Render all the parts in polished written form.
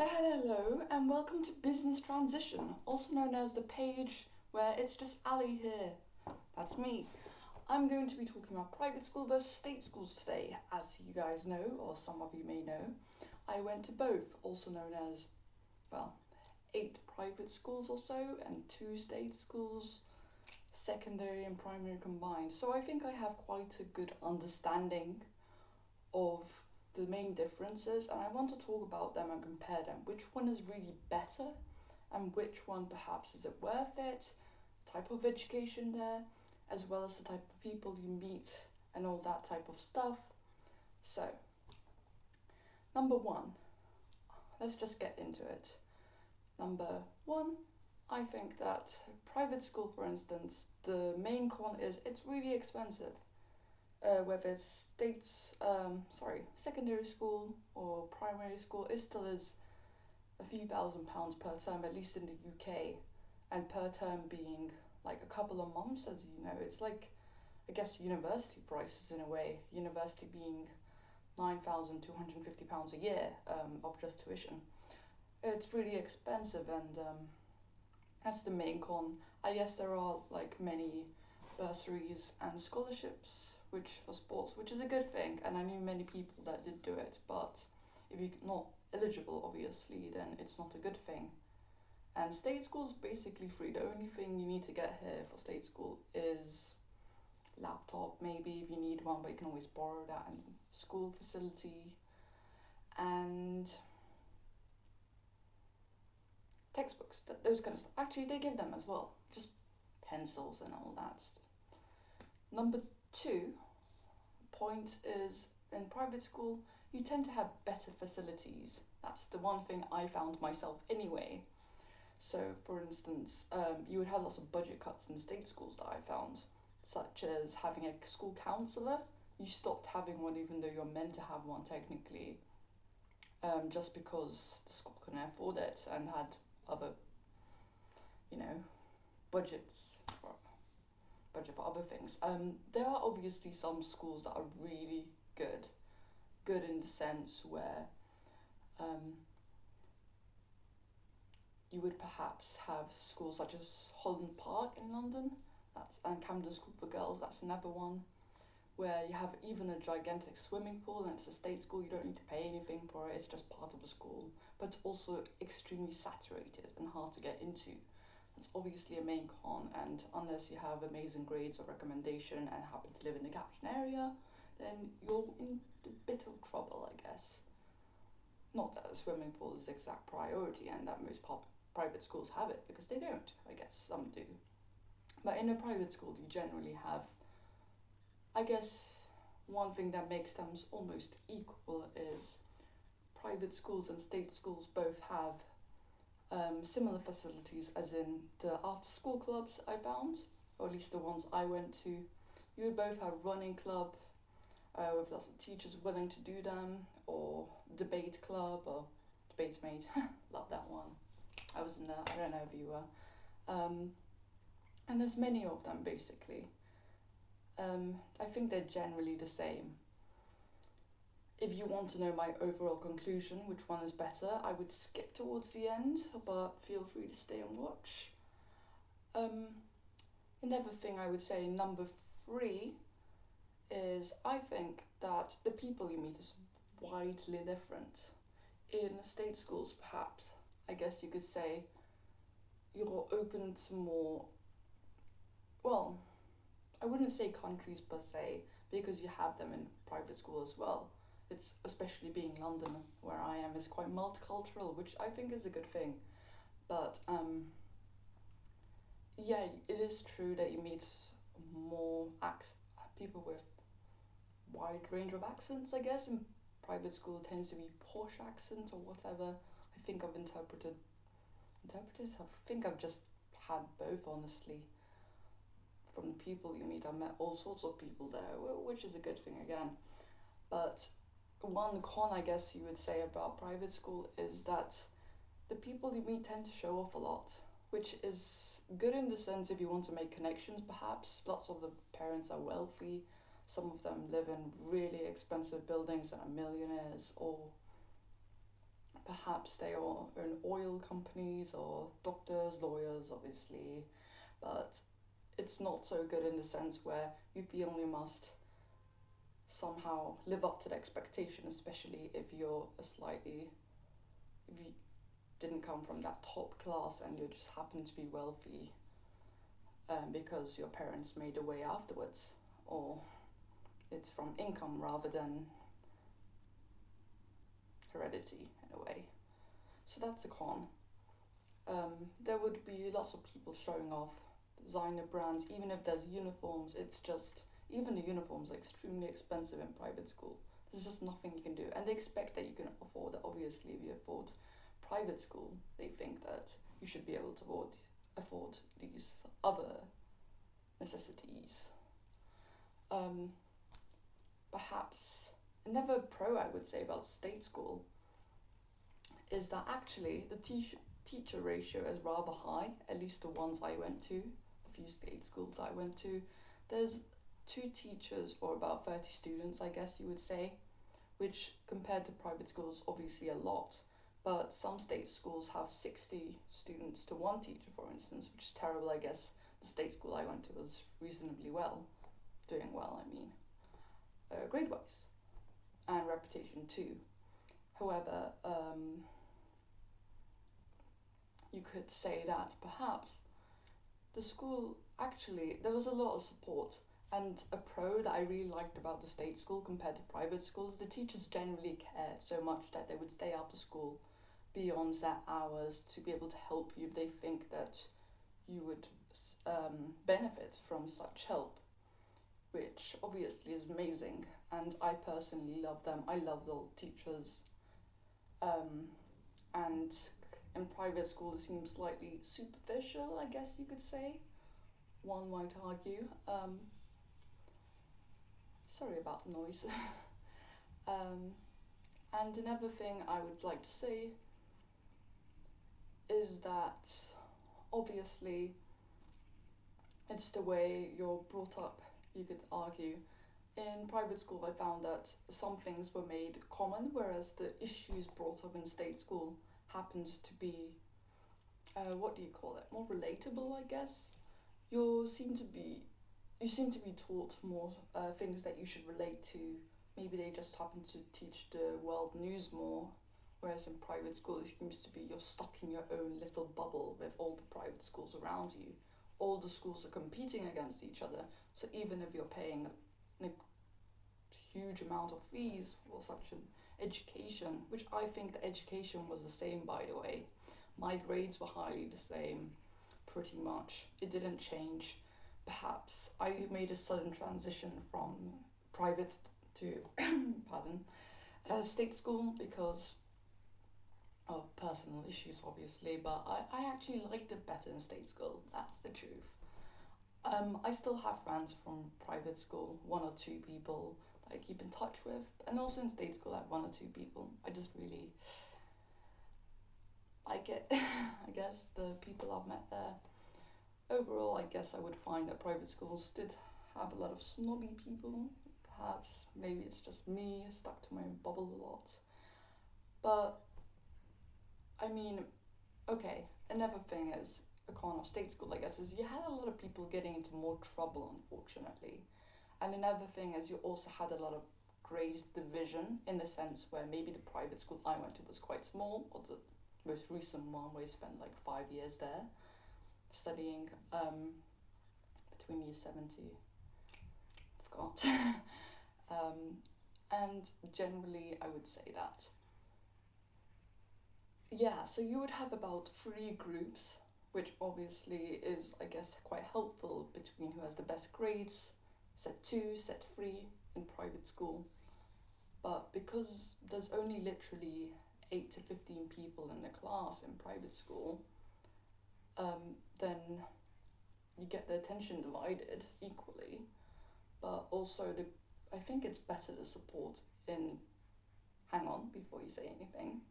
Hello, and welcome to Business Transition, also known as the page where it's just Ali here. That's me. I'm going to be talking about private school versus state schools today. As you guys know, or some of you may know, I went to both, also known as, 8 private schools or so, and 2 state schools, secondary and primary combined. So I think I have quite a good understanding of the main differences, and I want to talk about them and compare them. Which one is really better, and which one perhaps is it worth it, type of education there, as well as the type of people you meet and all that type of stuff. So, number one, let's just get into it. Number one, I think that private school, for instance, the main con is it's really expensive. Whether it's secondary school or primary school, it still is a few £1,000s per term, at least in the UK, and per term being like a couple of months, as you know. It's like, I guess, university prices in a way, university being £9,250 a year of just tuition. It's really expensive, and that's the main con. I guess there are like many bursaries and scholarships which for sports, which is a good thing, and I knew many people that did do it, but if you're not eligible, obviously, then it's not a good thing. And state school's basically free. The only thing you need to get here for state school is laptop, maybe, if you need one, but you can always borrow that in school facility, and textbooks, those kind of stuff. Actually, they give them as well, just pencils and all that. Number 2 point is, in private school, you tend to have better facilities. That's the one thing I found myself anyway. So, for instance, you would have lots of budget cuts in state schools that I found, such as having a school counsellor. You stopped having one even though you're meant to have one technically, just because the school couldn't afford it and had other, budgets budget for other things. There are obviously some schools that are really good in the sense where you would perhaps have schools such as Holland Park in London, and Camden School for Girls, that's another one, where you have even a gigantic swimming pool, and it's a state school, you don't need to pay anything for it, it's just part of the school, but it's also extremely saturated and hard to get into. It's obviously a main con, and unless you have amazing grades or recommendation and happen to live in the catchment area, then you're in a bit of trouble, I guess. Not that a swimming pool is the exact priority and that most private schools have it, because they don't, I guess, some do. But in a private school, you generally have, I guess, one thing that makes them almost equal is private schools and state schools both have similar facilities, as in the after-school clubs I found, or at least the ones I went to. You would both have running club, with lots of teachers willing to do them, or debate club, or debate mate, love that one. I was in there, I don't know if you were. And there's many of them, basically. I think they're generally the same. If you want to know my overall conclusion, which one is better, I would skip towards the end, but feel free to stay and watch. Another thing I would say, number 3, is I think that the people you meet is widely different. In state schools, perhaps, I guess you could say, you're open to more, well, I wouldn't say countries per se, because you have them in private school as well. It's, especially being London, where I am, is quite multicultural, which I think is a good thing. But yeah, it is true that you meet more people with wide range of accents, I guess. In private school, it tends to be posh accents or whatever. I think I've I think I've just had both, honestly. From the people you meet, I've met all sorts of people there, which is a good thing again. But one con, I guess you would say, about private school is that the people you meet tend to show off a lot, which is good in the sense if you want to make connections, perhaps. Lots of the parents are wealthy, some of them live in really expensive buildings and are millionaires, or perhaps they own oil companies or doctors, lawyers, obviously, but it's not so good in the sense where you feel you must somehow live up to the expectation, especially if if you didn't come from that top class and you just happen to be wealthy because your parents made a way afterwards, or it's from income rather than heredity in a way. So that's a con. There would be lots of people showing off designer brands, even if there's uniforms. It's just, even the uniforms are extremely expensive in private school. There's just nothing you can do, and they expect that you can afford it. Obviously, if you afford private school, they think that you should be able to afford these other necessities. Perhaps another pro I would say about state school is that actually the teacher ratio is rather high, at least the ones I went to, a few state schools I went to. There's 2 teachers for about 30 students, I guess you would say, which compared to private schools obviously a lot, but some state schools have 60 students to 1 teacher, for instance, which is terrible. I guess the state school I went to was reasonably doing well, I mean, grade-wise, and reputation too. However, you could say that perhaps the school, actually, there was a lot of support, and a pro that I really liked about the state school compared to private schools, the teachers generally cared so much that they would stay after school beyond their hours to be able to help you if they think that you would benefit from such help, which obviously is amazing, and I personally love them. I love the teachers, and in private school it seems slightly superficial, I guess you could say, one might argue. Sorry about the noise. And another thing I would like to say is that obviously it's the way you're brought up, you could argue. In private school I found that some things were made common, whereas the issues brought up in state school happened to be, more relatable, I guess. You seem to be taught more things that you should relate to. Maybe they just happen to teach the world news more, whereas in private school it seems to be you're stuck in your own little bubble with all the private schools around you. All the schools are competing against each other, so even if you're paying a huge amount of fees for such an education, which I think the education was the same, by the way. My grades were highly the same, pretty much. It didn't change. Perhaps I made a sudden transition from private to state school because of personal issues, obviously, but I actually liked it better in state school, that's the truth. I still have friends from private school, 1 or 2 people that I keep in touch with, and also in state school I have 1 or 2 people. I just really like it. I guess the people I've met there. Overall, I guess I would find that private schools did have a lot of snobby people. Perhaps, maybe it's just me, stuck to my own bubble a lot. But, I mean, okay, another thing is, a con of state school, I guess, is you had a lot of people getting into more trouble, unfortunately. And another thing is you also had a lot of grade division, in the sense where maybe the private school I went to was quite small, or the most recent one where I spent like 5 years there, studying between year 70, forgot. And generally I would say that, yeah, so you would have about 3 groups, which obviously is, I guess, quite helpful between who has the best grades, set 2, set 3 in private school. But because there's only literally 8 to 15 people in the class in private school, then you get the attention divided equally, but also I think it's better the support in, hang on before you say anything,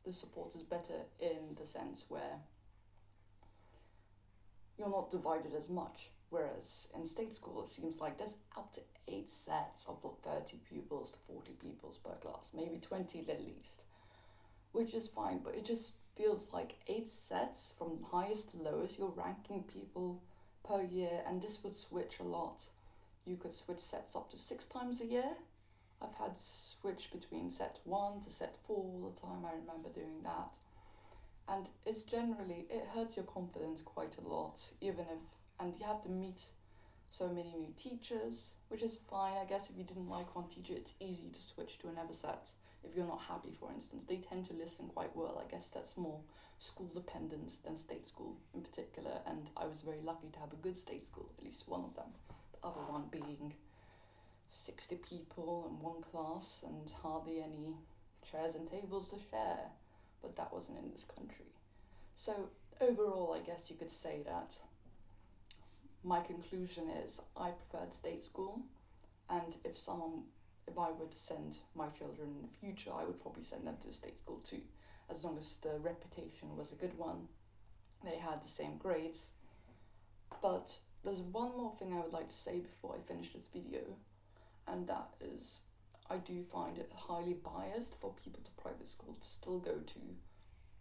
the support is better in the sense where you're not divided as much, whereas in state school it seems like there's up to 8 sets of 30 pupils to 40 pupils per class, maybe 20 at least, which is fine, but it just feels like 8 sets from highest to lowest. You're ranking people per year, and this would switch a lot. You could switch sets up to 6 times a year. I've had switch between set 1 to set 4 all the time. I remember doing that. And it's generally, it hurts your confidence quite a lot, and you have to meet so many new teachers, which is fine. I guess if you didn't like one teacher, it's easy to switch to another set. If you're not happy, for instance, they tend to listen quite well. I guess that's more school dependent than state school in particular, and I was very lucky to have a good state school, at least one of them. The other one being 60 people in one class and hardly any chairs and tables to share, but that wasn't in this country. So overall, I guess you could say that my conclusion is I preferred state school, and if I were to send my children in the future, I would probably send them to state school too, as long as the reputation was a good one, they had the same grades. But there's one more thing I would like to say before I finish this video, and that is I do find it highly biased for people to private school to still go to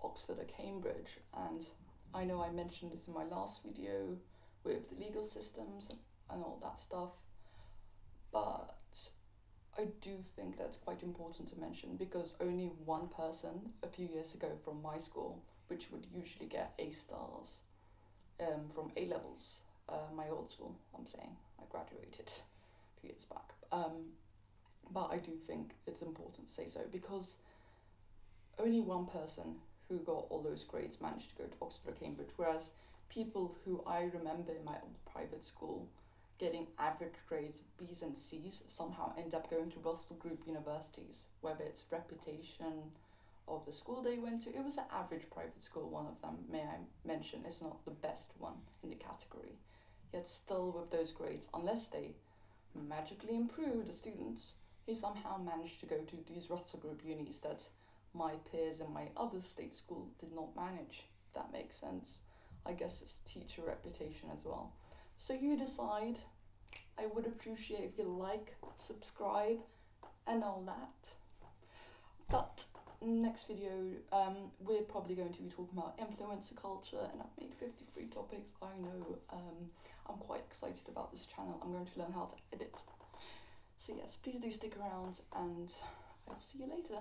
Oxford or Cambridge, and I know I mentioned this in my last video with the legal systems and all that stuff, but I do think that's quite important to mention, because only one person a few years ago from my school, which would usually get A stars from A levels, my old school, I'm saying, I graduated a few years back, but I do think it's important to say so, because only one person who got all those grades managed to go to Oxford or Cambridge, whereas people who I remember in my old private school getting average grades, B's and C's, somehow end up going to Russell Group universities, whether it's reputation of the school they went to. It was an average private school, one of them, may I mention. It's not the best one in the category. Yet still with those grades, unless they magically improve the students, they somehow managed to go to these Russell Group unis that my peers in my other state school did not manage, if that makes sense. I guess it's teacher reputation as well. So you decide. I would appreciate if you like, subscribe, and all that. But next video, we're probably going to be talking about influencer culture, and I've made 53 topics. I know, I'm quite excited about this channel. I'm going to learn how to edit. So yes, please do stick around, and I'll see you later.